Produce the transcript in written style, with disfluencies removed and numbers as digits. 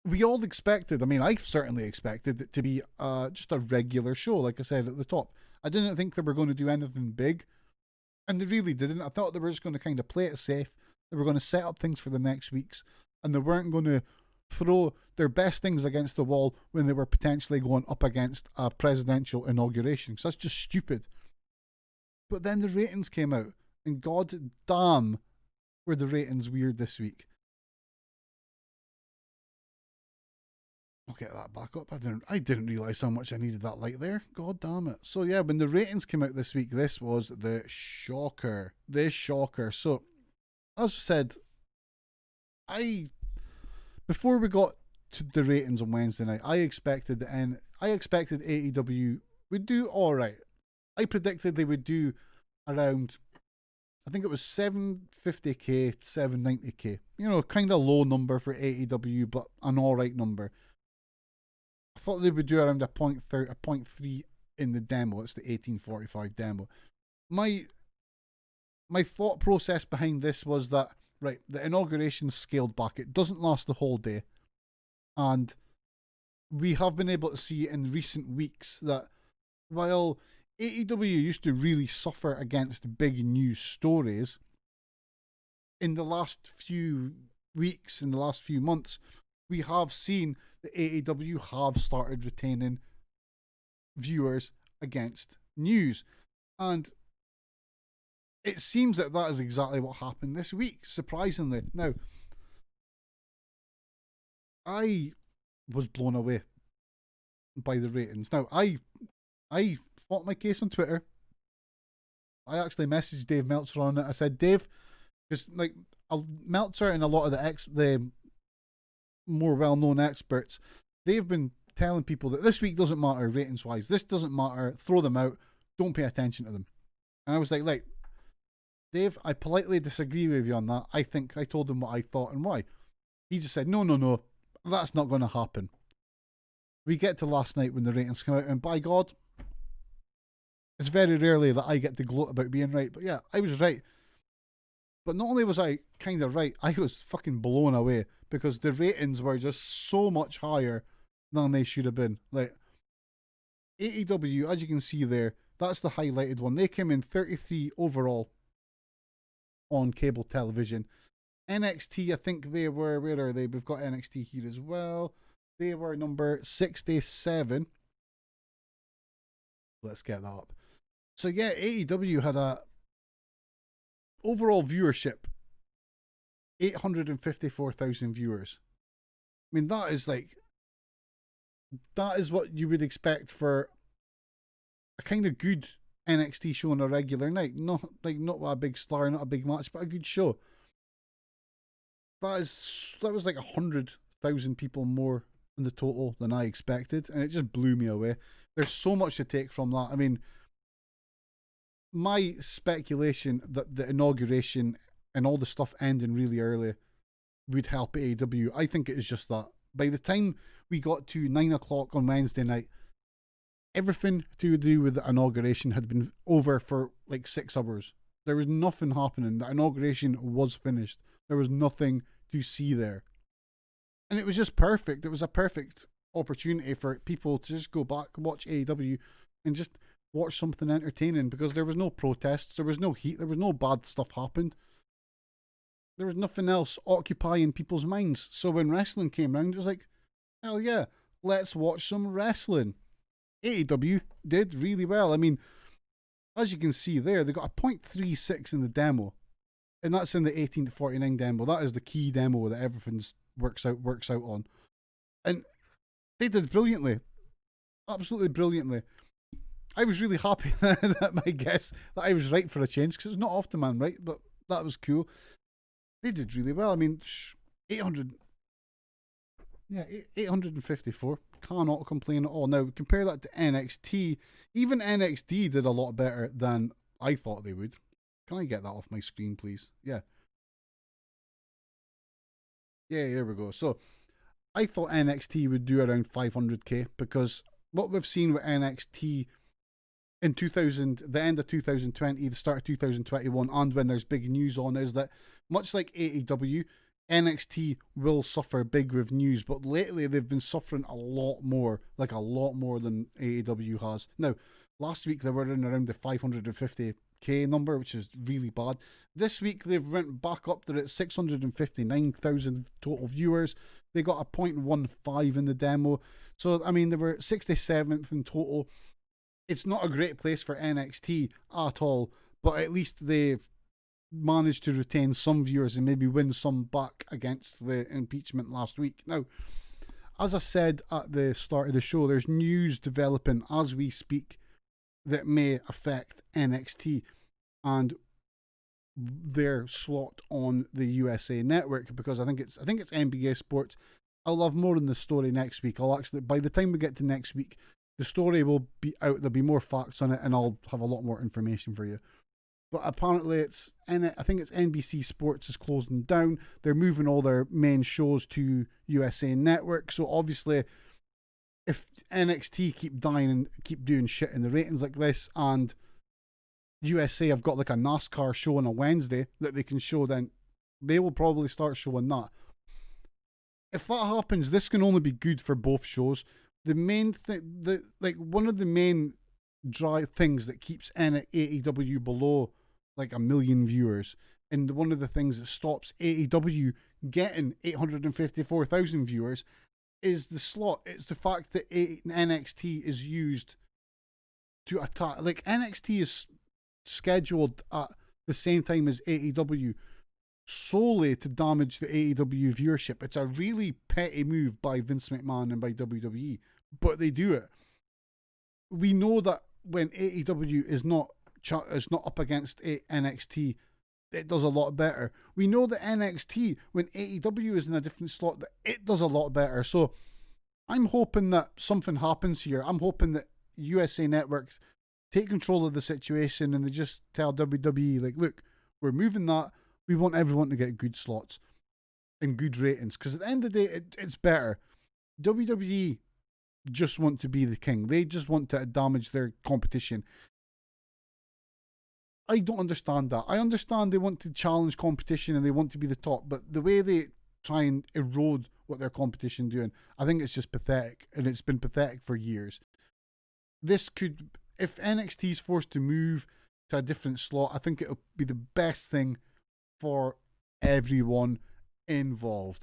we all expected, I mean, I certainly expected it to be just a regular show, like I said at the top. I didn't think they were going to do anything big, and they really didn't. I thought they were just going to kind of play it safe. They were going to set up things for the next weeks, and they weren't going to throw their best things against the wall when they were potentially going up against a presidential inauguration. So that's just stupid. But then the ratings came out, and god damn were the ratings weird this week. I'll get that back up. I didn't realise how much I needed that light there. God damn it. So yeah, when the ratings came out this week, this was the shocker. The shocker. So, as I said, before we got to the ratings on Wednesday night, I expected AEW would do alright. I predicted they would do around, I think it was 750k, 790k. You know, kind of low number for AEW, but an alright number. I thought they would do around a 0.3 in the demo. It's the 1845 demo. My thought process behind this was that, right, the inauguration scaled back. It doesn't last the whole day. And we have been able to see in recent weeks that while AEW used to really suffer against big news stories, in the last few weeks, in the last few months, we have seen that AEW have started retaining viewers against news. And it seems that that is exactly what happened this week, surprisingly. Now, I was blown away by the ratings. Now, I fought my case on Twitter. I actually messaged Dave Meltzer on it. I said, Dave, because like Meltzer and a lot of the more well-known experts, they've been telling people that this week doesn't matter ratings-wise. This doesn't matter. Throw them out. Don't pay attention to them. And I was like, Dave, I politely disagree with you on that. I think I told him what I thought and why. He just said, no, that's not going to happen. We get to last night when the ratings come out, and by God, it's very rarely that I get to gloat about being right. But yeah, I was right. But not only was I kind of right, I was fucking blown away because the ratings were just so much higher than they should have been. Like, AEW, as you can see there, that's the highlighted one. They came in 33 overall on cable television. NXT, I think they were, where are they? We've got NXT here as well. They were number 67. Let's get that up. So yeah, AEW had a overall viewership 854,000 viewers. I mean, that is what you would expect for a kind of good NXT show on a regular night. Not a big star, not a big match, but a good show. That was like 100,000 people more in the total than I expected, and it just blew me away. There's so much to take from that. I mean, my speculation that the inauguration and all the stuff ending really early would help AEW, I think it is just that. By the time we got to 9 o'clock on Wednesday night, everything to do with the inauguration had been over for like 6 hours. There was nothing happening. The inauguration was finished. There was nothing to see there. And it was just perfect. It was a perfect opportunity for people to just go back, watch AEW, and just watch something entertaining, because there was no protests, there was no heat, there was no bad stuff happened. There was nothing else occupying people's minds. So when wrestling came round, it was like, hell yeah, let's watch some wrestling. AEW did really well. I mean, as you can see there, they got a 0.36 in the demo. And that's in the 18 to 49 demo. That is the key demo that everything works out on. And they did brilliantly. Absolutely brilliantly. I was really happy that my guess that I was right for a change, because it's not often I'm right, but that was cool. They did really well. I mean, 854. Cannot complain at all. Now, compare that to NXT. Even NXT did a lot better than I thought they would. Can I get that off my screen, please? Yeah. Yeah, there we go. So, I thought NXT would do around 500k, because what we've seen with NXT in the end of 2020, the start of 2021, and when there's big news on, is that much like AEW, NXT will suffer big with news, but lately they've been suffering a lot more than AEW has. Now, last week they were in around the 550k number, which is really bad. This week they've went back up to 659,000 total viewers. They got a 0.15 in the demo. So, I mean, they were 67th in total. It's not a great place for NXT at all, but at least they've managed to retain some viewers and maybe win some back against the impeachment last week. Now, as I said at the start of the show, there's news developing as we speak that may affect NXT and their slot on the USA Network, because I think it's NBA Sports. I'll have more on the story next week. By the time we get to next week, the story will be out. There'll be more facts on it, and I'll have a lot more information for you. But apparently I think it's NBC Sports is closing down. They're moving all their main shows to USA Network. So obviously, if NXT keep dying and keep doing shit in the ratings like this, and USA have got like a NASCAR show on a Wednesday that they can show, then they will probably start showing that. If that happens, this can only be good for both shows. The main thing, one of the main things that keeps AEW below like 1 million viewers, and one of the things that stops AEW getting 854,000 viewers is the slot. It's the fact that NXT is used to attack. Like, NXT is scheduled at the same time as AEW solely to damage the AEW viewership. It's a really petty move by Vince McMahon and by WWE, but they do it. We know that when AEW is not up against NXT, it does a lot better. We know that NXT, when AEW is in a different slot, that it does a lot better. So I'm hoping that something happens here. I'm hoping that USA Network take control of the situation and they just tell WWE, like, look, we're moving that. We want everyone to get good slots and good ratings, because at the end of the day, it's better. WWE just want to be the king. They just want to damage their competition. I don't understand that. I understand they want to challenge competition and they want to be the top, but the way they try and erode what their competition doing, I think it's just pathetic, and it's been pathetic for years. This could, if NXT is forced to move to a different slot, I think it'll be the best thing for everyone involved.